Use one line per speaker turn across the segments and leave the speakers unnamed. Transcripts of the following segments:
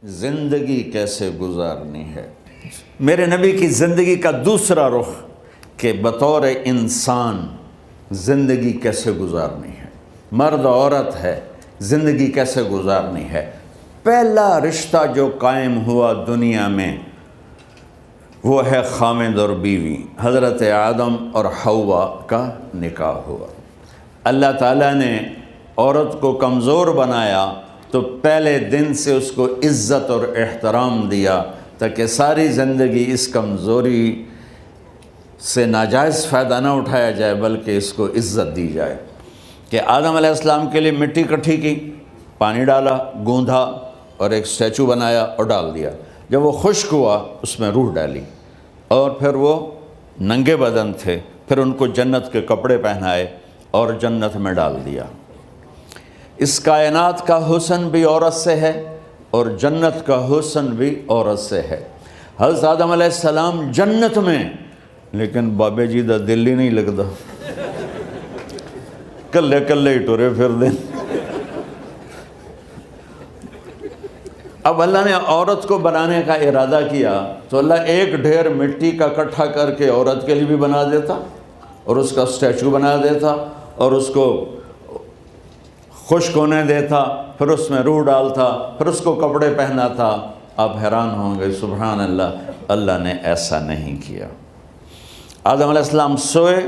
زندگی کیسے گزارنی ہے۔ میرے نبی کی زندگی کا دوسرا رخ کہ بطور انسان زندگی کیسے گزارنی ہے، مرد عورت ہے، زندگی کیسے گزارنی ہے۔ پہلا رشتہ جو قائم ہوا دنیا میں وہ ہے خامد اور بیوی، حضرت آدم اور حوا کا نکاح ہوا۔ اللہ تعالیٰ نے عورت کو کمزور بنایا تو پہلے دن سے اس کو عزت اور احترام دیا تاکہ ساری زندگی اس کمزوری سے ناجائز فائدہ نہ اٹھایا جائے بلکہ اس کو عزت دی جائے۔ کہ آدم علیہ السلام کے لیے مٹی اکٹھی کی، پانی ڈالا، گوندھا اور ایک اسٹیچو بنایا اور ڈال دیا۔ جب وہ خشک ہوا اس میں روح ڈالی اور پھر وہ ننگے بدن تھے، پھر ان کو جنت کے کپڑے پہنائے اور جنت میں ڈال دیا۔ اس کائنات کا حسن بھی عورت سے ہے اور جنت کا حسن بھی عورت سے ہے۔ حضرت آدم علیہ السلام جنت میں، لیکن بابے جی دا دل ہی نہیں لگتا، کلے کلے ہی ٹورے پھر دیں۔ اب اللہ نے عورت کو بنانے کا ارادہ کیا تو اللہ ایک ڈھیر مٹی کا اکٹھا کر کے عورت کے لیے بھی بنا دیتا اور اس کا اسٹیچو بنا دیتا اور اس کو خشک ہونے دیتا، پھر اس میں روح ڈالتا، پھر اس کو کپڑے پہناتا۔ آپ حیران ہوں گے، سبحان اللہ، اللہ نے ایسا نہیں کیا۔ آدم علیہ السلام سوئے،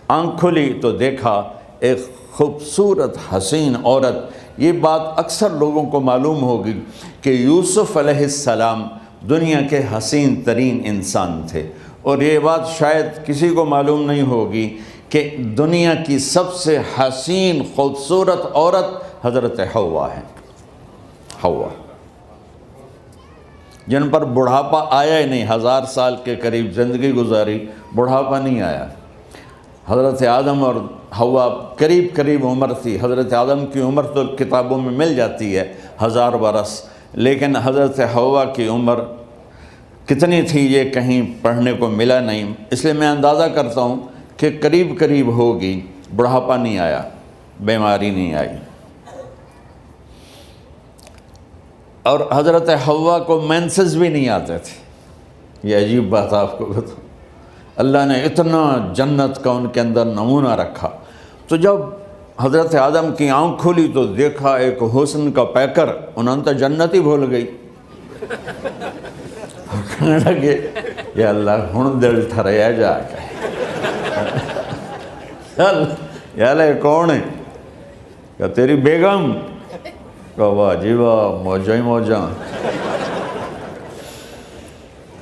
آنکھ کھلی تو دیکھا ایک خوبصورت حسین عورت۔ یہ بات اکثر لوگوں کو معلوم ہوگی کہ یوسف علیہ السلام دنیا کے حسین ترین انسان تھے، اور یہ بات شاید کسی کو معلوم نہیں ہوگی کہ دنیا کی سب سے حسین خوبصورت عورت حضرت حوا ہے۔ حوا جن پر بڑھاپا آیا ہی نہیں، 1000 سال کے قریب زندگی گزاری، بڑھاپا نہیں آیا۔ حضرت آدم اور حوا قریب قریب عمر تھی۔ حضرت آدم کی عمر تو کتابوں میں مل جاتی ہے 1000 برس، لیکن حضرت حوا کی عمر کتنی تھی یہ کہیں پڑھنے کو ملا نہیں، اس لیے میں اندازہ کرتا ہوں کہ قریب قریب ہوگی۔ بڑھاپا نہیں آیا، بیماری نہیں آئی۔ اور حضرت حوا کو مینسز بھی نہیں آتے تھے۔ یہ عجیب بات آپ کو بتاؤں، اللہ نے اتنا جنت کا ان کے اندر نمونہ رکھا۔ تو جب حضرت آدم کی آنکھ کھلی تو دیکھا ایک حسن کا پیکر، انہوں نے جنت ہی بھول گئی۔ کہنے لگے یا اللہ ہن دل ٹھریا جا کے، یا اللہ کون ہے؟ کہ تیری بیگم۔ کہ واہ جی واہ، موجاں ہی موجاں۔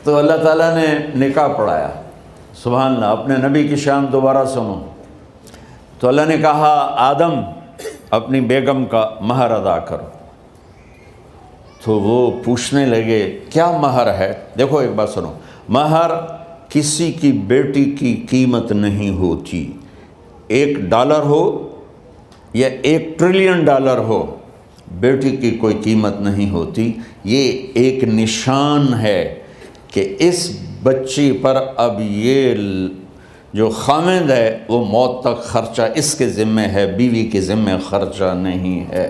تو اللہ تعالیٰ نے نکاح پڑھایا۔ سبحان اللہ، اپنے نبی کی شان دوبارہ سنو۔ تو اللہ نے کہا آدم اپنی بیگم کا مہر ادا کرو۔ تو وہ پوچھنے لگے کیا مہر ہے؟ دیکھو ایک بات سنو، مہر کسی کی بیٹی کی قیمت نہیں ہوتی۔ $1 ہو یا $1 ٹریلین ہو، بیٹی کی کوئی قیمت نہیں ہوتی۔ یہ ایک نشان ہے کہ اس بچی پر اب یہ جو خامد ہے وہ موت تک خرچہ اس کے ذمہ ہے، بیوی کے ذمہ خرچہ نہیں ہے۔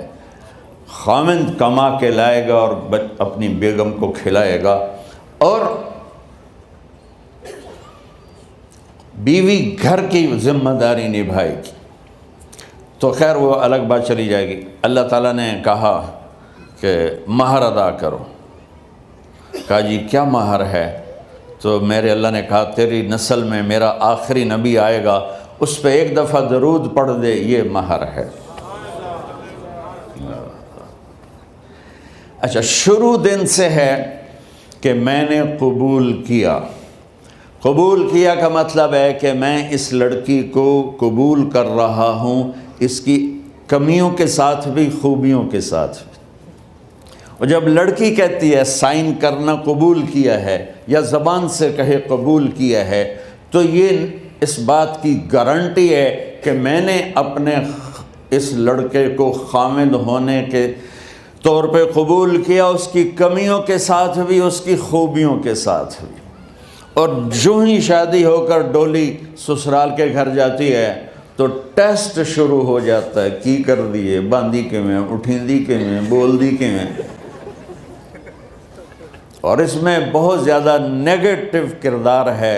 خامد کما کے لائے گا اور اپنی بیگم کو کھلائے گا، اور بیوی گھر کی ذمہ داری نبھائے گی۔ تو خیر وہ الگ بات چلی جائے گی۔ اللہ تعالیٰ نے کہا کہ مہر ادا کرو۔ کہا جی کیا مہر ہے؟ تو میرے اللہ نے کہا تیری نسل میں میرا آخری نبی آئے گا، اس پہ ایک دفعہ درود پڑھ دے، یہ مہر ہے۔ اچھا، شروع دن سے ہے کہ میں نے قبول کیا۔ قبول کیا کا مطلب ہے کہ میں اس لڑکی کو قبول کر رہا ہوں، اس کی کمیوں کے ساتھ بھی خوبیوں کے ساتھ بھی۔ اور جب لڑکی کہتی ہے سائن کرنا قبول کیا ہے، یا زبان سے کہے قبول کیا ہے، تو یہ اس بات کی گارنٹی ہے کہ میں نے اپنے اس لڑکے کو خامد ہونے کے طور پہ قبول کیا، اس کی کمیوں کے ساتھ بھی، اس کی خوبیوں کے ساتھ بھی۔ اور جو ہی شادی ہو کر ڈولی سسرال کے گھر جاتی ہے تو ٹیسٹ شروع ہو جاتا ہے، کی کر دیے، باندھی کے میں، اٹھیں دی کے میں، بول دی کے میں۔ اور اس میں بہت زیادہ نیگیٹو کردار ہے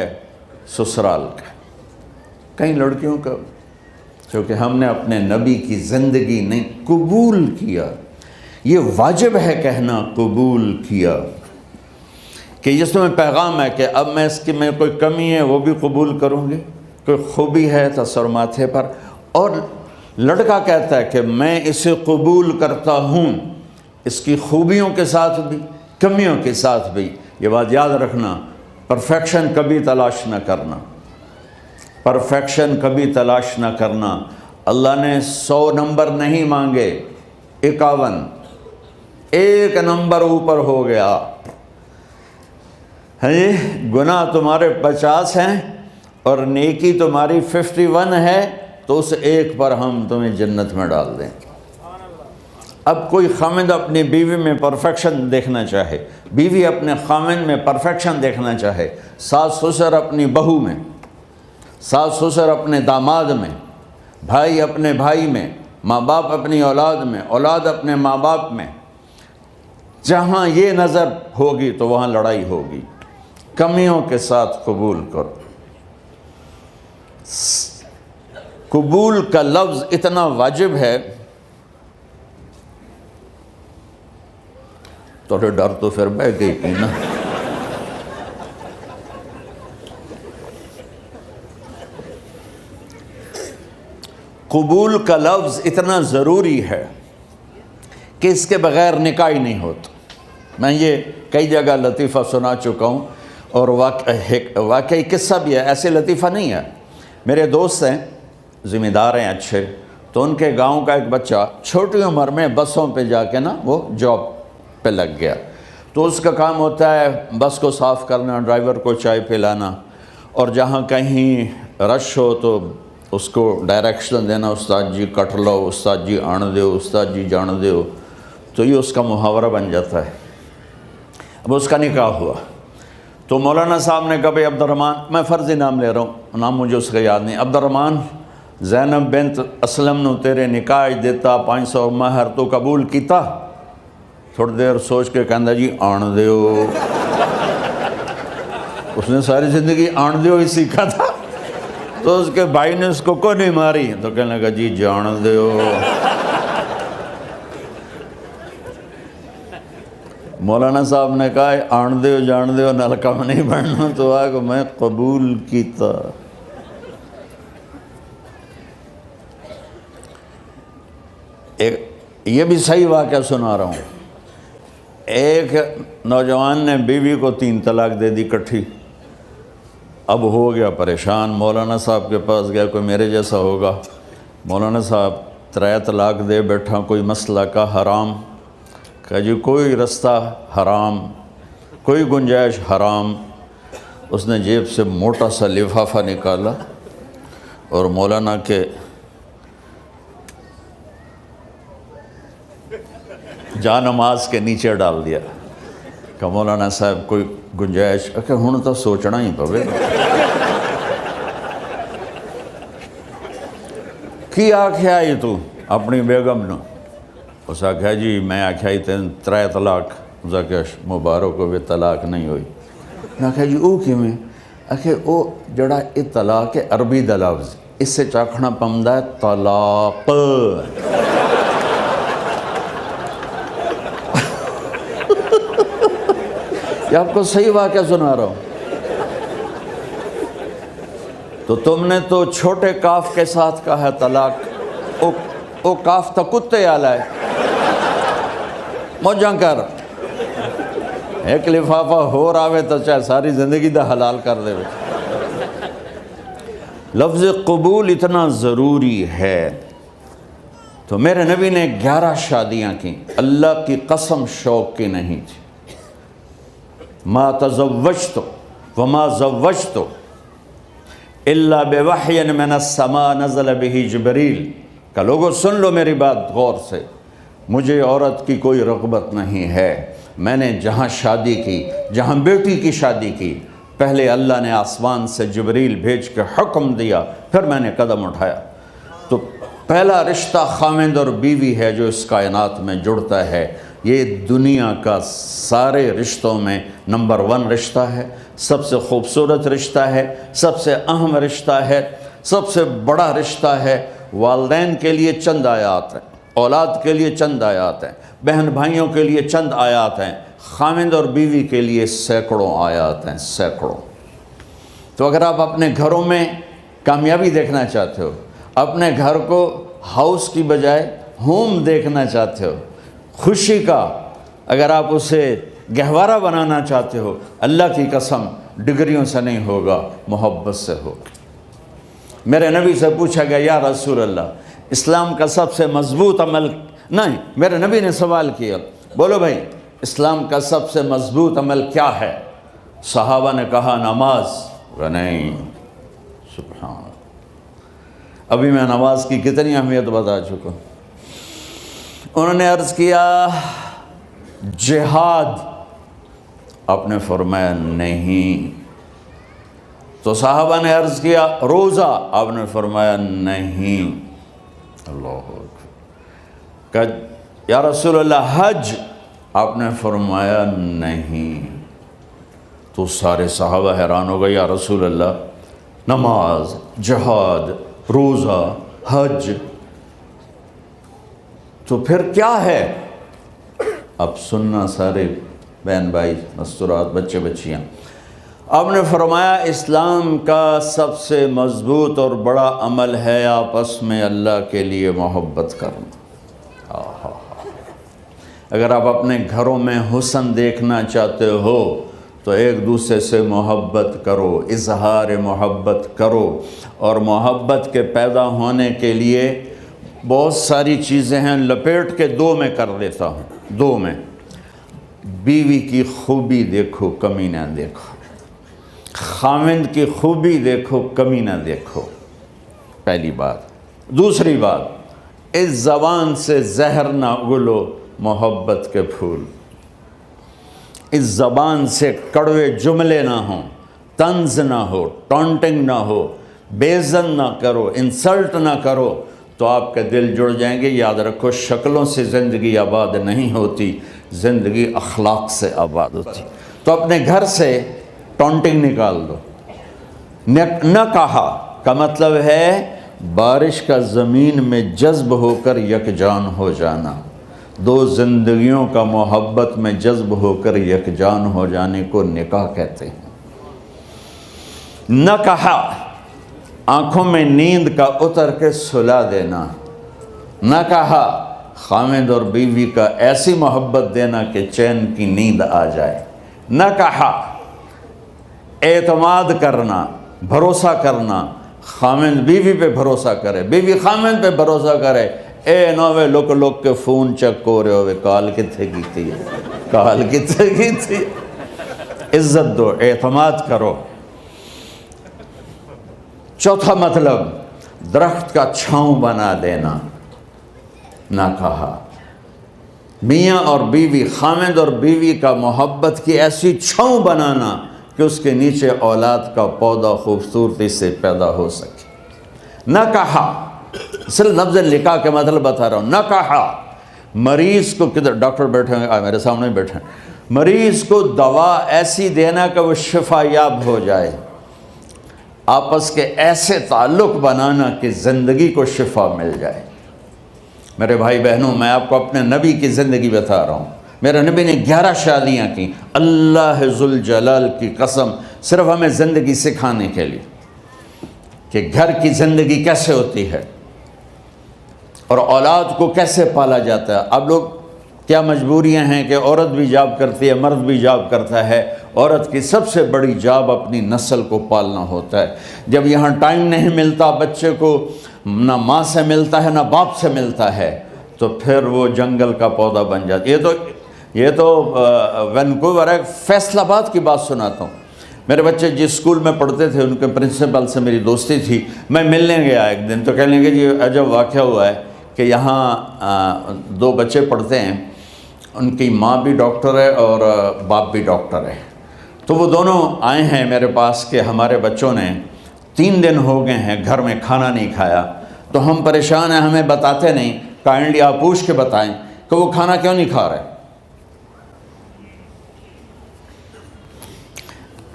سسرال کا، کئی لڑکیوں کا، چونکہ ہم نے اپنے نبی کی زندگی نہیں قبول کیا۔ یہ واجب ہے کہنا قبول کیا، کہ جس میں پیغام ہے کہ اب میں اس کی میں کوئی کمی ہے وہ بھی قبول کروں گی، کوئی خوبی ہے تو سر ماتھے پر، اور لڑکا کہتا ہے کہ میں اسے قبول کرتا ہوں، اس کی خوبیوں کے ساتھ بھی کمیوں کے ساتھ بھی۔ یہ بات یاد رکھنا، پرفیکشن کبھی تلاش نہ کرنا، پرفیکشن کبھی تلاش نہ کرنا۔ اللہ نے 100 نمبر نہیں مانگے، 51، ایک نمبر اوپر ہو گیا۔ گناہ تمہارے 50 ہیں اور نیکی تمہاری 51 ہے، تو اس ایک پر ہم تمہیں جنت میں ڈال دیں۔ اب کوئی خامند اپنی بیوی میں پرفیکشن دیکھنا چاہے، بیوی اپنے خامند میں پرفیکشن دیکھنا چاہے، ساس سسر اپنی بہو میں، ساس سسر اپنے داماد میں، بھائی اپنے بھائی میں، ماں باپ اپنی اولاد میں، اولاد اپنے ماں باپ میں، جہاں یہ نظر ہوگی تو وہاں لڑائی ہوگی۔ کمیوں کے ساتھ قبول کرو۔ قبول کا لفظ اتنا واجب ہے، تو ڈر تو پھر بہ گئی تھی نا۔ قبول کا لفظ اتنا ضروری ہے کہ اس کے بغیر نکاح ہی نہیں ہوتا۔ میں یہ کئی جگہ لطیفہ سنا چکا ہوں، اور واقعی قصہ بھی ہے، ایسے لطیفہ نہیں ہے۔ میرے دوست ہیں، ذمہ دار ہیں اچھے، تو ان کے گاؤں کا ایک بچہ چھوٹی عمر میں بسوں پہ جا کے نا وہ جاب پہ لگ گیا، تو اس کا کام ہوتا ہے بس کو صاف کرنا، ڈرائیور کو چائے پلانا، اور جہاں کہیں رش ہو تو اس کو ڈائریکشن دینا، استاد جی کٹ لو، استاد جی آن دیو، استاد جی جان دیو، تو یہ اس کا محاورہ بن جاتا ہے۔ اب اس کا نکاح ہوا تو مولانا صاحب نے کہا بھائی عبد الرحمن، میں فرضی نام لے رہا ہوں، نام مجھے اس کا یاد نہیں، عبد الرحمن زینب بنت اسلم نو تیرے نکاح دیتا 500 مہر تو قبول کیتا؟ تھوڑی دیر سوچ کے کہندا جی آن دیو۔ اس نے ساری زندگی آن دیو ہی سیکھا تھا، تو اس کے بھائی نے اس کو کوئی نہیں ماری، تو کہنے لگا جی جان دیو۔ مولانا صاحب نے کہا آن دیو جان دیو نال کم نہیں بننا، تو آگے میں قبول کیتا۔ یہ بھی صحیح واقعہ سنا رہا ہوں۔ ایک نوجوان نے بیوی کو 3 طلاق دے دی کٹھی، اب ہو گیا پریشان، مولانا صاحب کے پاس گیا، کوئی میرے جیسا ہوگا۔ مولانا صاحب 3 طلاق دے بیٹھا، کوئی مسئلہ کا حرام؟ کہا جی کوئی رستہ حرام، کوئی گنجائش حرام۔ اس نے جیب سے موٹا سا لفافہ نکالا اور مولانا کے جا نماز کے نیچے ڈال دیا کہ مولانا صاحب کوئی گنجائش؟ کہ ہن تو سوچنا ہی پوے کی آکھیا ہی تو اپنی بیگم نو؟ اس آکھیا جی میں آکھیا ہی 3 طلاق، اس آکھیا مبارک ہوئے طلاق نہیں ہوئی۔ میں آکھیا جی او کیویں؟ آکھے او جڑا یہ طلاق ہے عربی دا لفظ، اس سے چاکھنا پمدا ہے طلاق۔ یہ آپ کو صحیح واقعہ سنا رہا ہوں۔ تو تم نے تو چھوٹے کاف کے ساتھ کہا ہے طلاق، او کاف تا کتے آلا ہے، موجاں کر، ایک لفافہ ہو راوے تو چاہے ساری زندگی دا حلال کر دے۔ لفظ قبول اتنا ضروری ہے۔ تو میرے نبی نے 11 شادیاں کی، اللہ کی قسم شوق کی نہیں تھی۔ ما تزوجت وما زوجت الا بوحی من السماء نزل به جبریل۔ کہ لوگوں سن لو میری بات غور سے، مجھے عورت کی کوئی رغبت نہیں ہے، میں نے جہاں شادی کی، جہاں بیٹی کی شادی کی، پہلے اللہ نے آسمان سے جبریل بھیج کے حکم دیا، پھر میں نے قدم اٹھایا۔ تو پہلا رشتہ خامند اور بیوی ہے جو اس کائنات میں جڑتا ہے، یہ دنیا کا سارے رشتوں میں نمبر 1 رشتہ ہے، سب سے خوبصورت رشتہ ہے، سب سے اہم رشتہ ہے، سب سے بڑا رشتہ ہے۔ والدین کے لیے چند آیات ہیں، اولاد کے لیے چند آیات ہیں، بہن بھائیوں کے لیے چند آیات ہیں، خاوند اور بیوی کے لیے سینکڑوں آیات ہیں، سینکڑوں۔ تو اگر آپ اپنے گھروں میں کامیابی دیکھنا چاہتے ہو، اپنے گھر کو ہاؤس کی بجائے ہوم دیکھنا چاہتے ہو، خوشی کا اگر آپ اسے گہوارہ بنانا چاہتے ہو، اللہ کی قسم ڈگریوں سے نہیں ہوگا، محبت سے ہوگا۔ میرے نبی سے پوچھا گیا یا رسول اللہ اسلام کا سب سے مضبوط عمل، نہیں، میرے نبی نے سوال کیا، بولو بھائی اسلام کا سب سے مضبوط عمل کیا ہے؟ صحابہ نے کہا نماز، نہیں، سبحان اللہ۔ ابھی میں نماز کی کتنی اہمیت بتا چکا ہوں۔ انہوں نے عرض کیا جہاد، آپ نے فرمایا نہیں۔ تو صحابہ نے عرض کیا روزہ، آپ نے فرمایا نہیں۔ اللہ اکبر۔ کہ یا رسول اللہ حج، آپ نے فرمایا نہیں۔ تو سارے صحابہ حیران ہو گئے، یا رسول اللہ نماز، جہاد، روزہ، حج، تو پھر کیا ہے؟ اب سننا سارے بہن بھائی، مستورات، بچے بچیاں، آپ نے فرمایا اسلام کا سب سے مضبوط اور بڑا عمل ہے آپس میں اللہ کے لیے محبت کرنا۔ اگر آپ اپنے گھروں میں حسن دیکھنا چاہتے ہو تو ایک دوسرے سے محبت کرو، اظہار محبت کرو، اور محبت کے پیدا ہونے کے لیے بہت ساری چیزیں ہیں، لپیٹ کے 2 میں کر دیتا ہوں، 2 میں۔ بیوی کی خوبی دیکھو، کمی نہ دیکھو، خاوند کی خوبی دیکھو، کمی نہ دیکھو، پہلی بات۔ دوسری بات، اس زبان سے زہر نہ اگلو محبت کے پھول، اس زبان سے کڑوے جملے نہ ہوں، طنز نہ ہو، ٹانٹنگ نہ ہو، بےعزت نہ کرو، انسلٹ نہ کرو، تو آپ کے دل جڑ جائیں گے۔ یاد رکھو شکلوں سے زندگی آباد نہیں ہوتی، زندگی اخلاق سے آباد ہوتی۔ تو اپنے گھر سے ٹانٹنگ نکال دو۔ نہ کہا کا مطلب ہے بارش کا زمین میں جذب ہو کر یکجان ہو جانا، 2 زندگیوں کا محبت میں جذب ہو کر یکجان ہو جانے کو نکاح کہتے ہیں۔ نہ کہا آنکھوں میں نیند کا اتر کے سلا دینا، نہ کہا خاوند اور بیوی کا ایسی محبت دینا کہ چین کی نیند آ جائے، نہ کہا اعتماد کرنا، بھروسہ کرنا، خاوند بیوی پہ بھروسہ کرے، بیوی خاوند پہ بھروسہ کرے۔ اے نوے لوک کے فون چیک ہو رہے ہوئے، کال کتنے کی تھی، کال کتنے کی تھی۔ عزت دو، اعتماد کرو۔ چوتھا مطلب درخت کا چھاؤں بنا دینا، نہ کہا میاں اور بیوی، خاوند اور بیوی کا محبت کی ایسی چھاؤں بنانا کہ اس کے نیچے اولاد کا پودا خوبصورتی سے پیدا ہو سکے۔ نہ کہا، صرف لفظ نکاح کے مطلب بتا رہا ہوں، نہ کہا مریض کو، کدھر ڈاکٹر بیٹھے ہیں، میرے سامنے بیٹھے ہیں، مریض کو دوا ایسی دینا کہ وہ شفا یاب ہو جائے، آپس کے ایسے تعلق بنانا کہ زندگی کو شفا مل جائے۔ میرے بھائی بہنوں، میں آپ کو اپنے نبی کی زندگی بتا رہا ہوں۔ میرے نبی نے 11 شادیاں کی، اللہ ذوالجلال کی قسم، صرف ہمیں زندگی سکھانے کے لیے کہ گھر کی زندگی کیسے ہوتی ہے اور اولاد کو کیسے پالا جاتا ہے۔ اب لوگ کیا مجبوریاں ہیں کہ عورت بھی جاب کرتی ہے، مرد بھی جاب کرتا ہے۔ عورت کی سب سے بڑی جاب اپنی نسل کو پالنا ہوتا ہے۔ جب یہاں ٹائم نہیں ملتا بچے کو، نہ ماں سے ملتا ہے نہ باپ سے ملتا ہے، تو پھر وہ جنگل کا پودا بن جاتا ہے۔ یہ تو وینکوور ہے، فیصل آباد کی بات سناتا ہوں۔ میرے بچے جس اسکول میں پڑھتے تھے ان کے پرنسپل سے میری دوستی تھی، میں ملنے گیا ایک دن، تو کہنے لگے جی عجب واقعہ ہوا ہے کہ یہاں 2 بچے پڑھتے ہیں، ان کی ماں بھی ڈاکٹر ہے اور باپ بھی ڈاکٹر ہے، تو وہ دونوں آئے ہیں میرے پاس کہ ہمارے بچوں نے 3 دن ہو گئے ہیں گھر میں کھانا نہیں کھایا، تو ہم پریشان ہیں، ہمیں بتاتے نہیں، کائنڈلی آپ پوچھ کے بتائیں کہ وہ کھانا کیوں نہیں کھا رہے۔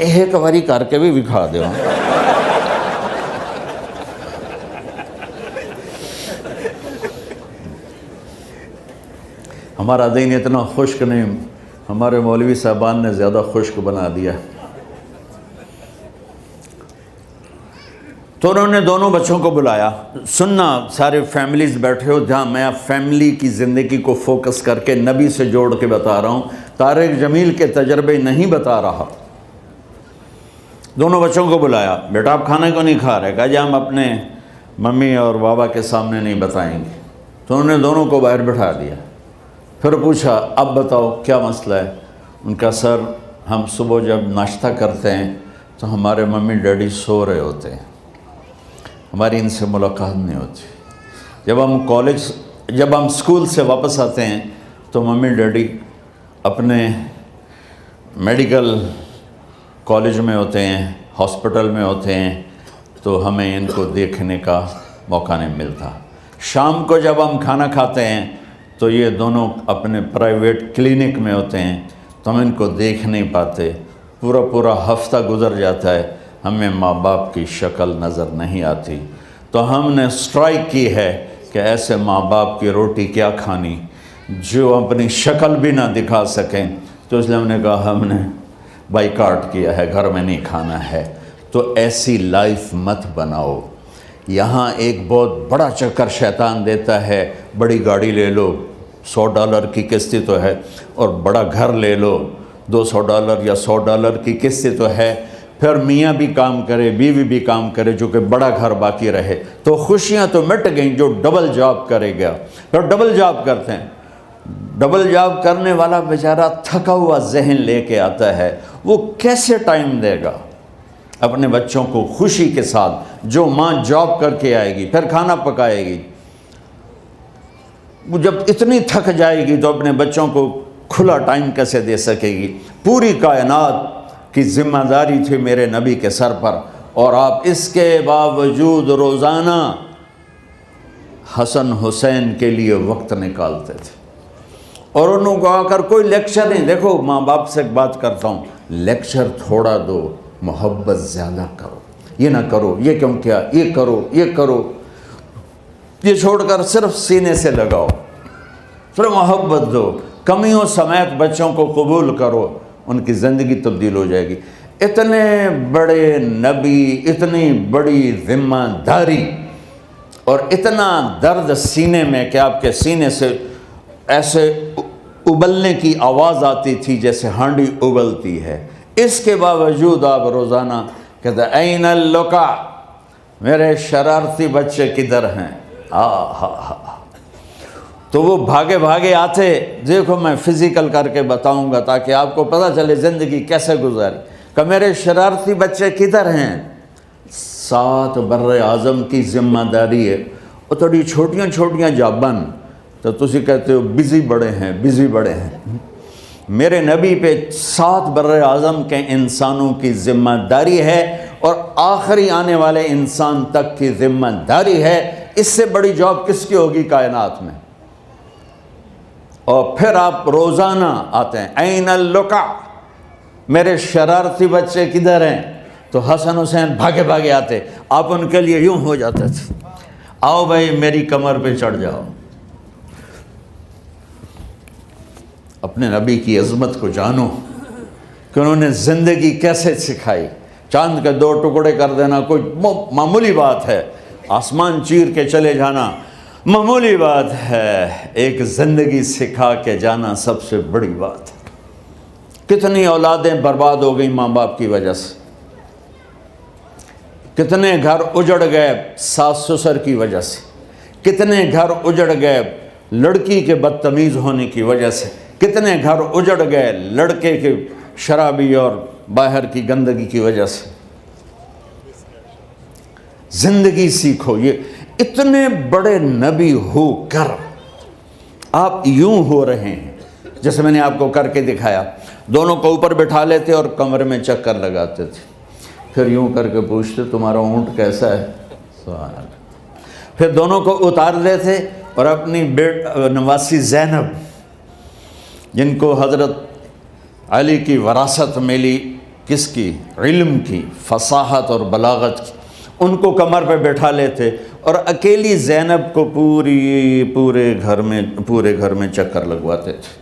ایک باری کر کے بھی دکھا دو. ہمارا دین اتنا خشک نہیں، ہمارے مولوی صاحبان نے زیادہ خشک بنا دیا. تو انہوں نے دونوں بچوں کو بلایا. سننا، سارے فیملیز بیٹھے ہو جہاں میں فیملی کی زندگی کو فوکس کر کے نبی سے جوڑ کے بتا رہا ہوں، طارق جمیل کے تجربے نہیں بتا رہا. دونوں بچوں کو بلایا. بیٹا آپ کھانے کو نہیں کھا رہے؟ کہا جی ہم اپنے ممی اور بابا کے سامنے نہیں بتائیں گے. تو انہوں نے دونوں کو باہر بٹھا دیا. پھر پوچھا اب بتاؤ کیا مسئلہ ہے؟ ان کا سر ہم صبح جب ناشتہ کرتے ہیں تو ہمارے ممی ڈیڈی سو رہے ہوتے ہیں، ہماری ان سے ملاقات نہیں ہوتی. جب ہم اسکول سے واپس آتے ہیں تو ممی ڈیڈی اپنے میڈیکل کالج میں ہوتے ہیں، ہاسپٹل میں ہوتے ہیں، تو ہمیں ان کو دیکھنے کا موقع نہیں ملتا. شام کو جب ہم کھانا کھاتے ہیں تو یہ دونوں اپنے پرائیویٹ کلینک میں ہوتے ہیں، تو ہم ان کو دیکھ نہیں پاتے. پورا ہفتہ گزر جاتا ہے، ہمیں ماں باپ کی شکل نظر نہیں آتی. تو ہم نے سٹرائک کی ہے کہ ایسے ماں باپ کی روٹی کیا کھانی جو اپنی شکل بھی نہ دکھا سکیں. تو اس لیے ہم نے کہا ہم نے بائیکاٹ کیا ہے، گھر میں نہیں کھانا ہے. تو ایسی لائف مت بناؤ. یہاں ایک بہت بڑا چکر شیطان دیتا ہے، بڑی گاڑی لے لو، $100 کی قسط تو ہے، اور بڑا گھر لے لو، $200 یا $100 کی قسط تو ہے. پھر میاں بھی کام کرے، بیوی بھی کام کرے، جو کہ بڑا گھر باقی رہے، تو خوشیاں تو مٹ گئیں. جو ڈبل جاب کرے گا، پھر ڈبل جاب کرتے ہیں. ڈبل جاب کرنے والا بیچارہ تھکا ہوا ذہن لے کے آتا ہے، وہ کیسے ٹائم دے گا اپنے بچوں کو خوشی کے ساتھ؟ جو ماں جاب کر کے آئے گی پھر کھانا پکائے گی، وہ جب اتنی تھک جائے گی تو اپنے بچوں کو کھلا ٹائم کیسے دے سکے گی؟ پوری کائنات کی ذمہ داری تھی میرے نبی کے سر پر، اور آپ اس کے باوجود روزانہ حسن حسین کے لیے وقت نکالتے تھے. اور انہوں کو آ کر کوئی لیکچر نہیں. دیکھو ماں باپ سے ایک بات کرتا ہوں، لیکچر تھوڑا دو، محبت زیادہ کرو. یہ نہ کرو، یہ کیوں کیا، یہ کرو، یہ کرو، یہ چھوڑ کر صرف سینے سے لگاؤ، صرف محبت دو. کمیوں سمیت بچوں کو قبول کرو، ان کی زندگی تبدیل ہو جائے گی. اتنے بڑے نبی، اتنی بڑی ذمہ داری، اور اتنا درد سینے میں کہ آپ کے سینے سے ایسے ابلنے کی آواز آتی تھی جیسے ہانڈی ابلتی ہے. اس کے باوجود آپ روزانہ کہتے این اللقا، میرے شرارتی بچے کدھر ہیں؟ تو وہ بھاگے بھاگے آتے. دیکھو میں فزیکل کر کے بتاؤں گا تاکہ آپ کو پتہ چلے زندگی کیسے گزاری. کہ میرے شرارتی بچے کدھر ہیں؟ 7 بر اعظم کی ذمہ داری ہے. وہ تھوڑی چھوٹیاں جابن تو تسی کہتے ہو بزی بڑے ہیں، بزی بڑے ہیں. میرے نبی پہ 7 بر اعظم کے انسانوں کی ذمہ داری ہے، اور آخری آنے والے انسان تک کی ذمہ داری ہے. اس سے بڑی جاب کس کی ہوگی کائنات میں؟ اور پھر آپ روزانہ آتے ہیں این اللقا، میرے شرارتی بچے کدھر ہیں؟ تو حسن حسین بھاگے بھاگے آتے. آپ ان کے لیے یوں ہو جاتے تھے، آؤ بھائی میری کمر پہ چڑھ جاؤ. اپنے نبی کی عظمت کو جانو کہ انہوں نے زندگی کیسے سکھائی. چاند کے 2 ٹکڑے کر دینا کوئی معمولی بات ہے، آسمان چیر کے چلے جانا معمولی بات ہے، ایک زندگی سکھا کے جانا سب سے بڑی بات ہے. کتنی اولادیں برباد ہو گئیں ماں باپ کی وجہ سے، کتنے گھر اجڑ گئے ساس سسر کی وجہ سے، کتنے گھر اجڑ گئے لڑکی کے بدتمیز ہونے کی وجہ سے، کتنے گھر اجڑ گئے لڑکے کے شرابی اور باہر کی گندگی کی وجہ سے. زندگی سیکھو. یہ اتنے بڑے نبی ہو کر آپ یوں ہو رہے ہیں جیسے میں نے آپ کو کر کے دکھایا. دونوں کو اوپر بٹھا لیتے اور کمرے میں چکر لگاتے تھے، پھر یوں کر کے پوچھتے تمہارا اونٹ کیسا ہے؟ سوال. پھر دونوں کو اتار لیتے اور اپنی نواسی زینب، جن کو حضرت علی کی وراثت ملی کس کی؟ علم کی، فصاحت اور بلاغت کی، ان کو کمر پہ بٹھا لیتے اور اکیلی زینب کو پورے گھر میں چکر لگواتے تھے۔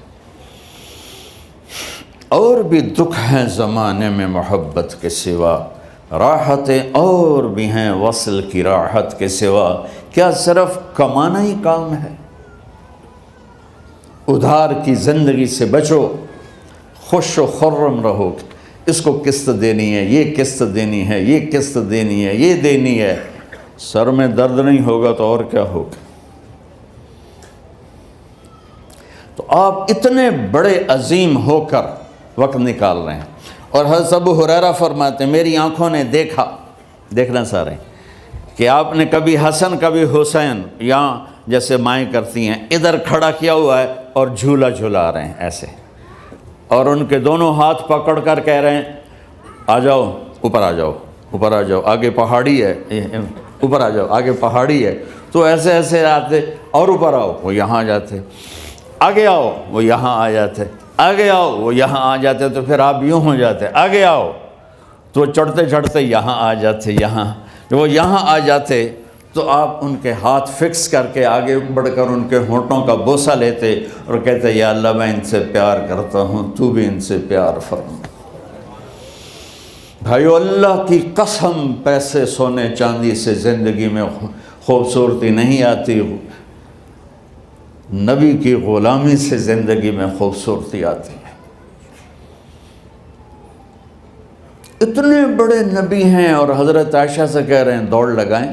اور بھی دکھ ہیں زمانے میں محبت کے سوا، راحتیں اور بھی ہیں وصل کی راحت کے سوا، کیا صرف کمانا ہی کام ہے؟ ادھار کی زندگی سے بچو، خوش و خرم رہو، اس کو قسط دینی ہے، یہ قسط دینی ہے، یہ قسط دینی ہے، یہ دینی ہے، سر میں درد نہیں ہوگا تو اور کیا ہوگا؟ تو آپ اتنے بڑے عظیم ہو کر وقت نکال رہے ہیں، اور حضرت ابو ہریرہ فرماتے ہیں میری آنکھوں نے دیکھنا سارے کہ آپ نے کبھی حسن کبھی حسین یہاں جیسے مائیں کرتی ہیں ادھر کھڑا کیا ہوا ہے اور جھولا جھولا رہے ہیں ایسے، اور ان کے دونوں ہاتھ پکڑ کر کہہ رہے ہیں آ جاؤ اوپر آ جاؤ، اوپر آ جاؤ، آگے پہاڑی ہے، اوپر آ جاؤ، آگے پہاڑی ہے، تو ایسے ایسے آتے، اور اوپر آؤ، وہ یہاں آ جاتے، آگے آؤ، وہ یہاں آ جاتے، آگے آؤ، وہ یہاں آ جاتے، تو پھر آپ یوں ہو جاتے، آگے آؤ، تو چڑھتے چڑھتے یہاں آ جاتے، یہاں جب وہ یہاں آ جاتے تو آپ ان کے ہاتھ فکس کر کے آگے بڑھ کر ان کے ہونٹوں کا بوسہ لیتے اور کہتے یا اللہ میں ان سے پیار کرتا ہوں، تو بھی ان سے پیار فرما۔ بھائیو اللہ کی قسم، پیسے سونے چاندی سے زندگی میں خوبصورتی نہیں آتی، نبی کی غلامی سے زندگی میں خوبصورتی آتی ہے۔ اتنے بڑے نبی ہیں اور حضرت عائشہ سے کہہ رہے ہیں دوڑ لگائیں۔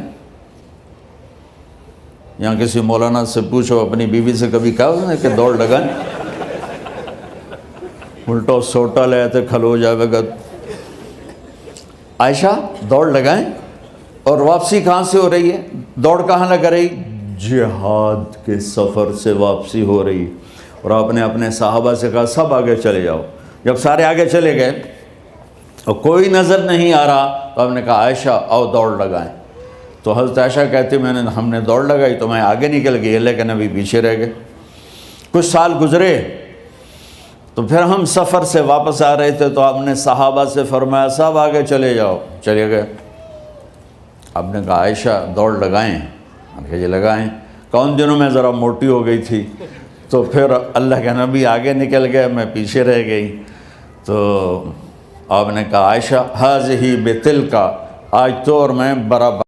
یہاں کسی مولانا سے پوچھو اپنی بیوی سے کبھی کہا اس نے کہ دوڑ لگائیں؟ الٹا سوٹا لے تے کھلو جاوے گا۔ عائشہ دوڑ لگائیں، اور واپسی کہاں سے ہو رہی ہے؟ دوڑ کہاں لگ رہی؟ جہاد کے سفر سے واپسی ہو رہی، اور آپ نے اپنے صحابہ سے کہا سب آگے چلے جاؤ۔ جب سارے آگے چلے گئے اور کوئی نظر نہیں آ رہا تو آپ نے کہا عائشہ آؤ دوڑ لگائیں، تو حضرت عائشہ کہتی ہم نے دوڑ لگائی تو میں آگے نکل گئی، لیکن ابھی پیچھے رہ گئے۔ کچھ سال گزرے تو پھر ہم سفر سے واپس آ رہے تھے تو آپ نے صحابہ سے فرمایا سب آگے چلے جاؤ، چلے گئے۔ آپ نے کہا عائشہ دوڑ لگائیں؟ کہ جی لگائیں۔ کون دنوں میں ذرا موٹی ہو گئی تھی، تو پھر اللہ کے نبی آگے نکل گئے، میں پیچھے رہ گئی۔ تو آپ نے کہا عائشہ ہاذہ بتلک، آج تو اور میں برابر